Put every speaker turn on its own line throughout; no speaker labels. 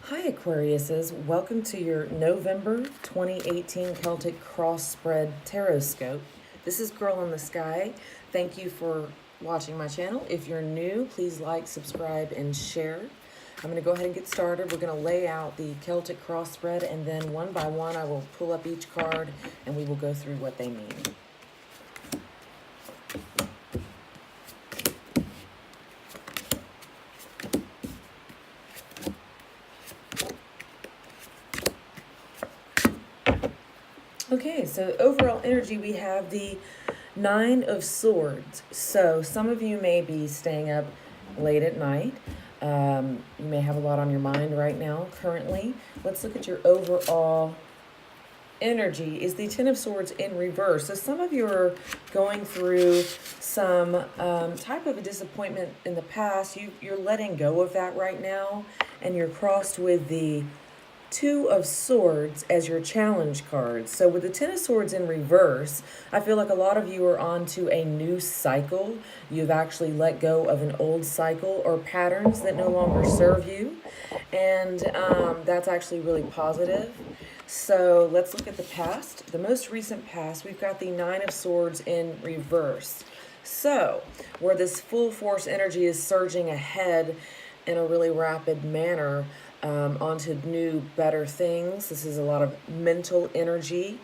Hi Aquariuses, welcome to your November 2018 Celtic Cross Spread Tarot Scope. This is Girl in the Sky. Thank you for watching my channel. If you're new, please like, subscribe, and share. I'm going to go ahead and get started. We're going to lay out the Celtic Cross Spread, and then one by one I will pull up each card and we will go through what they mean. Okay, so overall energy, we have the Nine of Swords. So some of you may be staying up late at night. You may have a lot on your mind right now, currently. Let's look at your overall energy. Is the Ten of Swords in reverse. So some of you are going through some type of a disappointment in the past. You're letting go of that right now, and you're crossed with the Two of Swords as your challenge cards. So with the Ten of Swords in reverse, I feel like a lot of you are onto a new cycle. You've actually let go of an old cycle or patterns that no longer serve you. And that's actually really positive. So let's look at the past. The most recent past, we've got the Nine of Swords in reverse. So where this full force energy is surging ahead in a really rapid manner, onto new, better things. This is a lot of mental energy.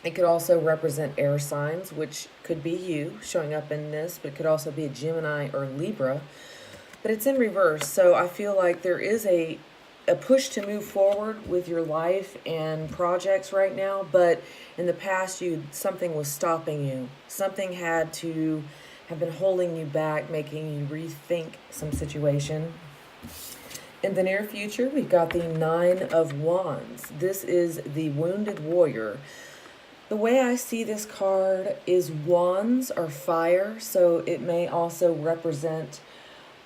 It could also represent air signs, which could be you showing up in this, but could also be a Gemini or Libra. But it's in reverse, so I feel like there is a push to move forward with your life and projects right now, but in the past, something was stopping you. Something had to have been holding you back, making you rethink some situation. In the near future, we've got the Nine of Wands. This is the Wounded Warrior. The way I see this card is wands are fire, so it may also represent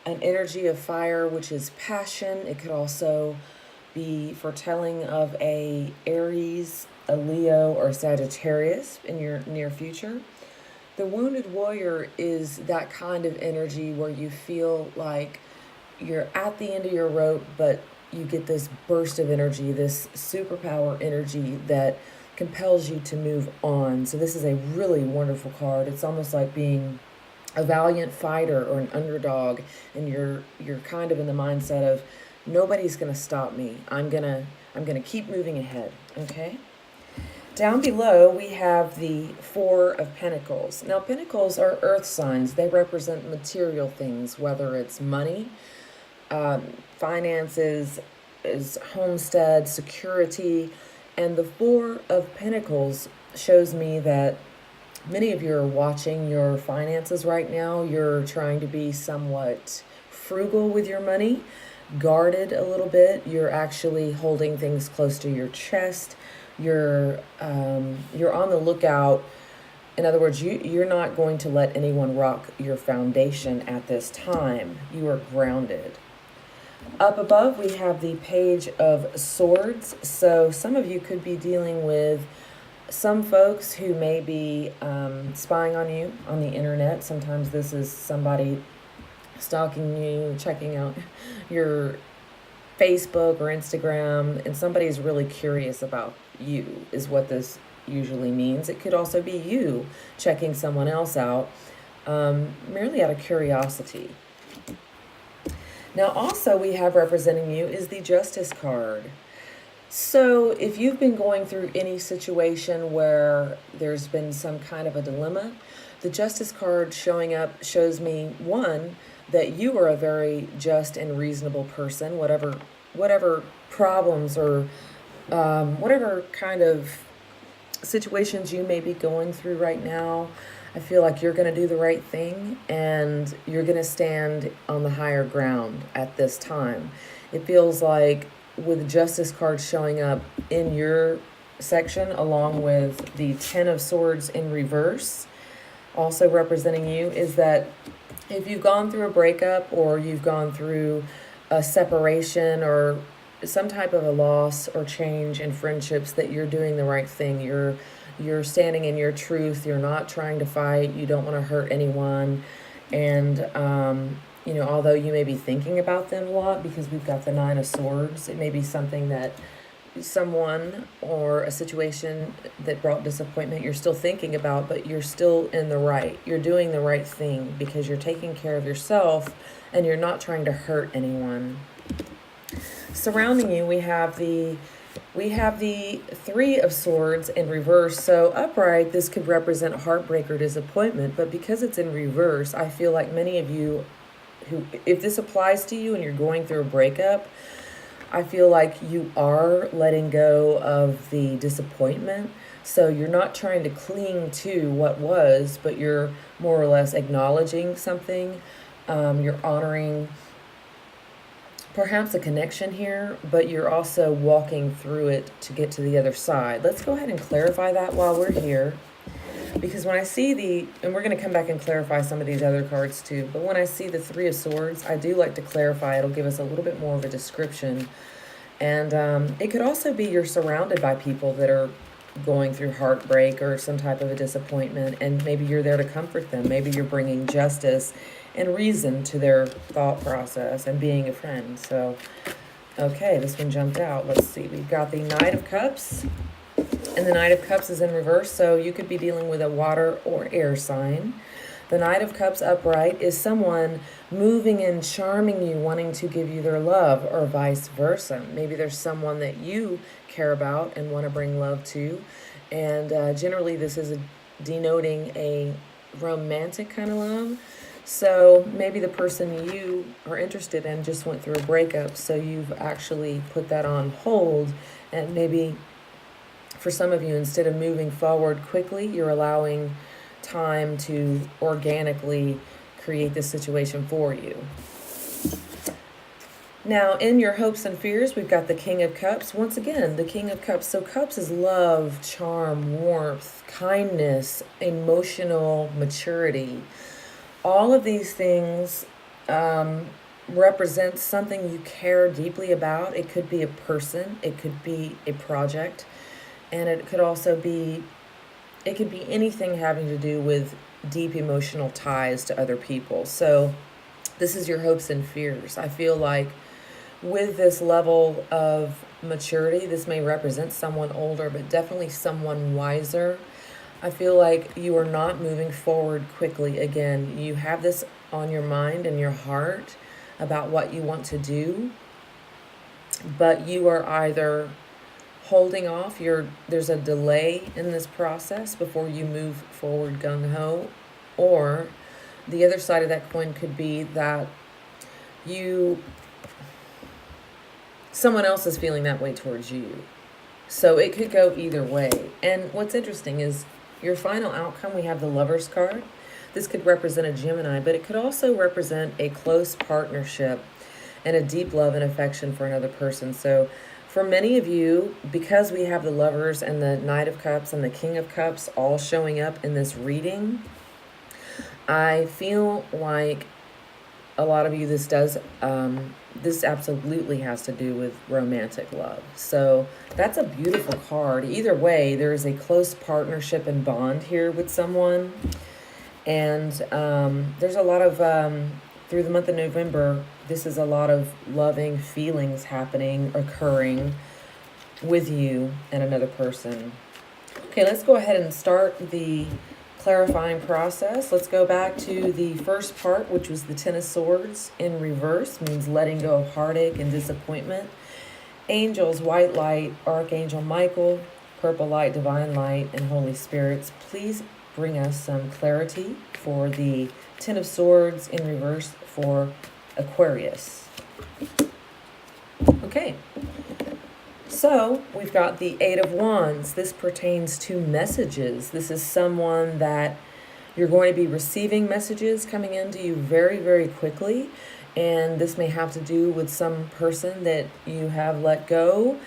an energy of fire, which is passion. It could also be foretelling of a Aries, a Leo, or Sagittarius in your near future. The Wounded Warrior is that kind of energy where you feel like you're at the end of your rope, but you get this burst of energy, this superpower energy that compels you to move on. So this is a really wonderful card. It's almost like being a valiant fighter or an underdog, and you're kind of in the mindset of nobody's going to stop me. I'm going to keep moving ahead, okay? Down below, we have the Four of Pentacles. Now, Pentacles are earth signs. They represent material things, whether it's money, finances, is homestead, security, and the Four of Pentacles shows me that many of you are watching your finances right now. You're trying to be somewhat frugal with your money, guarded a little bit. You're actually holding things close to your chest. You're on the lookout. In other words, you're not going to let anyone rock your foundation at this time. You are grounded. Up above, we have the Page of Swords. So some of you could be dealing with some folks who may be spying on you on the internet. Sometimes this is somebody stalking you, checking out your Facebook or Instagram, and somebody's really curious about you is what this usually means. It could also be you checking someone else out merely out of curiosity. Now also we have representing you is the Justice card. So if you've been going through any situation where there's been some kind of a dilemma, the Justice card showing up shows me, one, that you are a very just and reasonable person, whatever problems or whatever kind of situations you may be going through right now. I feel like you're going to do the right thing and you're going to stand on the higher ground at this time. It feels like with the Justice card showing up in your section along with the Ten of Swords in reverse, also representing you, is that if you've gone through a breakup or you've gone through a separation or some type of a loss or change in friendships, that you're doing the right thing. You're standing in your truth. You're not trying to fight. You don't want to hurt anyone. And you know, although you may be thinking about them a lot because we've got the Nine of Swords, it may be something that someone or a situation that brought disappointment you're still thinking about, but you're still in the right. You're doing the right thing because you're taking care of yourself and you're not trying to hurt anyone. Surrounding you, we have the Three of Swords in reverse. So upright, this could represent heartbreak or disappointment, but because it's in reverse, I feel like many of you who, if this applies to you and you're going through a breakup, I feel like you are letting go of the disappointment. So you're not trying to cling to what was, but you're more or less acknowledging something. You're honoring perhaps a connection here, but you're also walking through it to get to the other side. Let's go ahead and clarify that while we're here. Because when I see and we're going to come back and clarify some of these other cards too, but when I see the Three of Swords, I do like to clarify. It'll give us a little bit more of a description. And it could also be you're surrounded by people that are going through heartbreak or some type of a disappointment, and maybe you're there to comfort them. Maybe you're bringing justice and reason to their thought process and being a friend. So, okay, this one jumped out. Let's see. We've got the Knight of Cups. And the Knight of Cups is in reverse, so you could be dealing with a water or air sign. The Knight of Cups upright is someone moving and charming you, wanting to give you their love, or vice versa. Maybe there's someone that you care about and want to bring love to. And generally this is denoting a romantic kind of love. So maybe the person you are interested in just went through a breakup, so you've actually put that on hold, and maybe for some of you, instead of moving forward quickly, you're allowing time to organically create this situation for you. Now, in your hopes and fears, we've got the King of Cups. Once again, the King of Cups. So cups is love, charm, warmth, kindness, emotional maturity. All of these things represent something you care deeply about. It could be a person. It could be a project. And it could also be, it could be anything having to do with deep emotional ties to other people. So this is your hopes and fears. I feel like with this level of maturity, this may represent someone older, but definitely someone wiser. I feel like you are not moving forward quickly. Again, you have this on your mind and your heart about what you want to do, but you are either holding off, there's a delay in this process before you move forward gung-ho, or the other side of that coin could be that someone else is feeling that way towards you. So it could go either way. And what's interesting is your final outcome, we have the Lovers card. This could represent a Gemini, but it could also represent a close partnership and a deep love and affection for another person. So for many of you, because we have the Lovers and the Knight of Cups and the King of Cups all showing up in this reading, I feel like a lot of you, this absolutely has to do with romantic love. So that's a beautiful card. Either way, there is a close partnership and bond here with someone. And there's a lot of, through the month of November, this is a lot of loving feelings occurring with you and another person. Okay, let's go ahead and start the clarifying process. Let's go back to the first part, which was the Ten of Swords in reverse, means letting go of heartache and disappointment. Angels, white light, Archangel Michael, purple light, divine light, and Holy Spirits, please bring us some clarity for the Ten of Swords in reverse for Aquarius. Okay, so we've got the Eight of Wands. This pertains to messages. This is someone that you're going to be receiving messages coming into you very, very quickly. And this may have to do with some person that you have let go.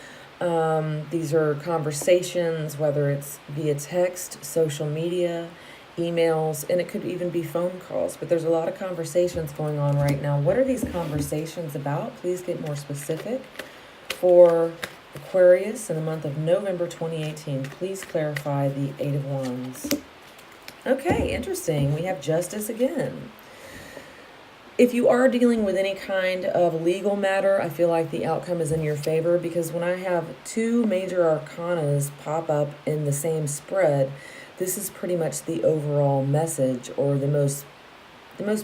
These are conversations, whether it's via text, social media, emails, and it could even be phone calls, but there's a lot of conversations going on right now. What are these conversations about? Please get more specific. For Aquarius in the month of November 2018, please clarify the Eight of Wands. Okay, interesting. We have Justice again. If you are dealing with any kind of legal matter, I feel like the outcome is in your favor, because when I have two major arcanas pop up in the same spread, this is pretty much the overall message, or the most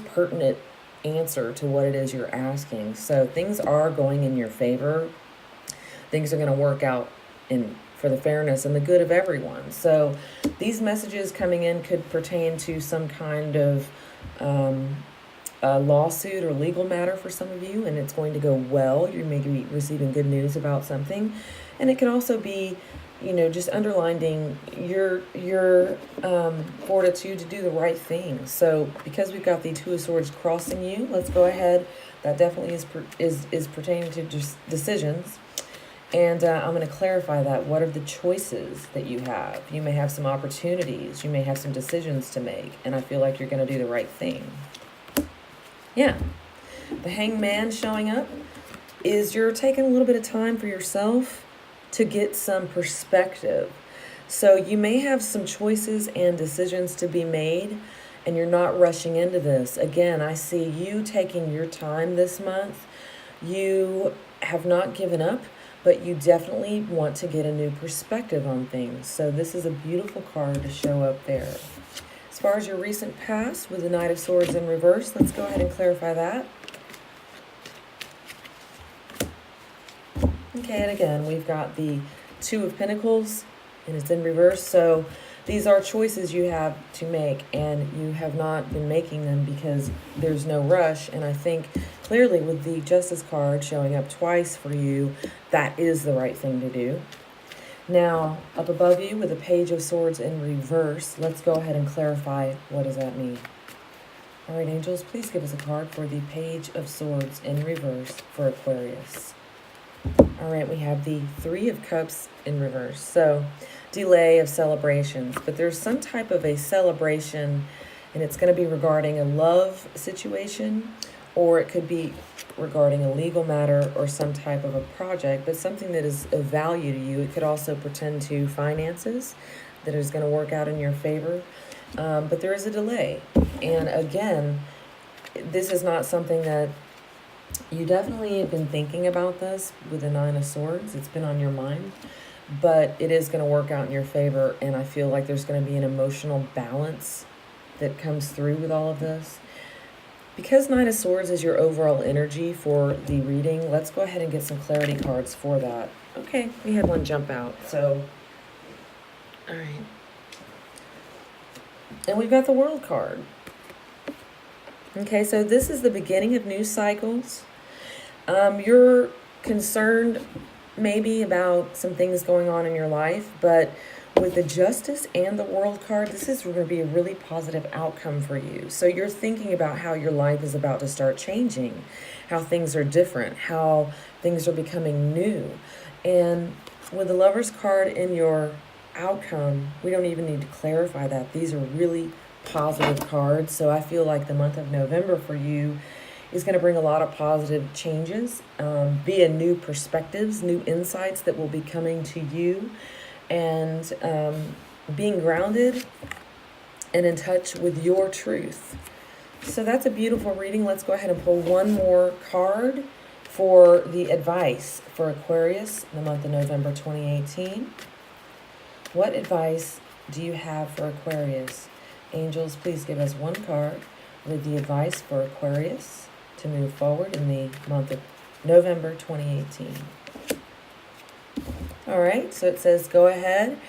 pertinent answer to what it is you're asking. So things are going in your favor. Things are going to work out for the fairness and the good of everyone. So these messages coming in could pertain to some kind of a lawsuit or legal matter for some of you, and it's going to go well. You may be receiving good news about something. And it can also be, just underlining your fortitude to do the right thing. So because we've got the Two of Swords crossing you, let's go ahead. That definitely is pertaining to just decisions. And I'm going to clarify that. What are the choices that you have? You may have some opportunities. You may have some decisions to make. And I feel like you're going to do the right thing. Yeah. The Hangman showing up is you're taking a little bit of time for yourself to get some perspective. So you may have some choices and decisions to be made, and you're not rushing into this. Again, I see you taking your time this month. You have not given up, but you definitely want to get a new perspective on things. So this is a beautiful card to show up there. As far as your recent past with the Knight of Swords in reverse, let's go ahead and clarify that. Okay, and again, we've got the Two of Pentacles, and it's in reverse. So these are choices you have to make, and you have not been making them because there's no rush. And I think clearly with the Justice card showing up twice for you, that is the right thing to do. Now, up above you with the Page of Swords in reverse, let's go ahead and clarify, what does that mean? All right, angels, please give us a card for the Page of Swords in reverse for Aquarius. All right, we have the Three of Cups in reverse. So, delay of celebrations. But there's some type of a celebration, and it's going to be regarding a love situation, or it could be regarding a legal matter or some type of a project, but something that is of value to you. It could also pertain to finances that is going to work out in your favor. But there is a delay. And again, this is not something that you definitely have been thinking about this with the Nine of Swords. It's been on your mind, but it is going to work out in your favor. And I feel like there's going to be an emotional balance that comes through with all of this. Because Nine of Swords is your overall energy for the reading, let's go ahead and get some clarity cards for that. Okay, we had one jump out, so, all right. And we've got the World card. Okay, so this is the beginning of new cycles. You're concerned maybe about some things going on in your life, but with the Justice and the World card, this is going to be a really positive outcome for you. So you're thinking about how your life is about to start changing, how things are different, how things are becoming new. And with the Lover's card in your outcome, we don't even need to clarify that. These are really positive cards. So I feel like the month of November for you is going to bring a lot of positive changes, be a new perspectives, new insights that will be coming to you, and being grounded and in touch with your truth. So that's a beautiful reading. Let's go ahead and pull one more card for the advice for Aquarius in the month of November 2018. What advice do you have for Aquarius? Angels, please give us one card with the advice for Aquarius to move forward in the month of November 2018. All right, so it says go ahead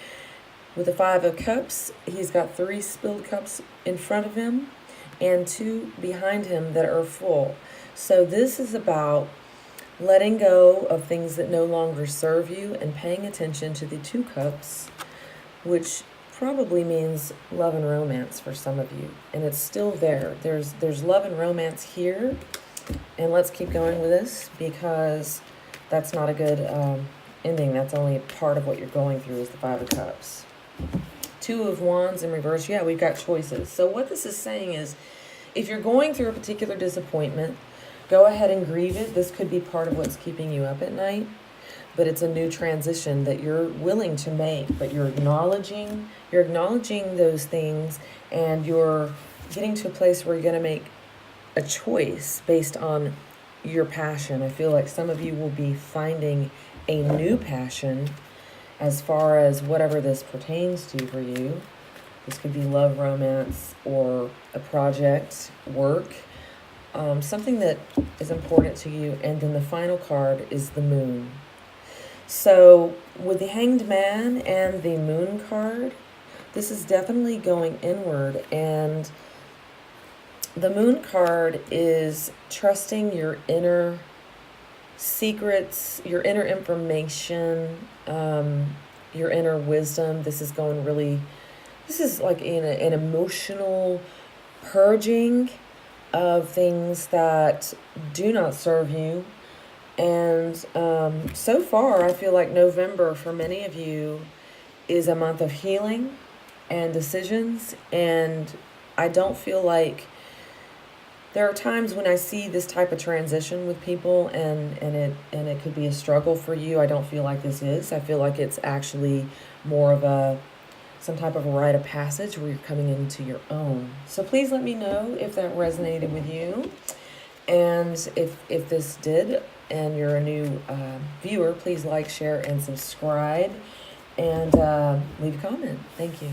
with the Five of Cups. He's got 3 spilled cups in front of him and 2 behind him that are full. So this is about letting go of things that no longer serve you and paying attention to the 2 cups, which probably means love and romance for some of you. And it's still there. There's love and romance here. And let's keep going with this, because that's not a good ending. That's only part of what you're going through is the Five of Cups. 2 of Wands in reverse. Yeah, we've got choices. So what this is saying is, if you're going through a particular disappointment, go ahead and grieve it. This could be part of what's keeping you up at night, but it's a new transition that you're willing to make, but you're acknowledging those things, and you're getting to a place where you're going to make a choice based on your passion. I feel like some of you will be finding a new passion as far as whatever this pertains to for you. This could be love, romance, or a project, work, something that is important to you. And then the final card is the moon. So with the Hanged Man and the moon card, this is definitely going inward, and the moon card is trusting your inner secrets, your inner information, your inner wisdom. This is like an emotional purging of things that do not serve you. And so far, I feel like November for many of you is a month of healing and decisions. And I don't feel like there are times when I see this type of transition with people, and it could be a struggle for you. I don't feel like this is. I feel like it's actually more of some type of a rite of passage where you're coming into your own. So please let me know if that resonated with you. And if this did, and you're a new viewer, please like, share, and subscribe, and leave a comment. Thank you.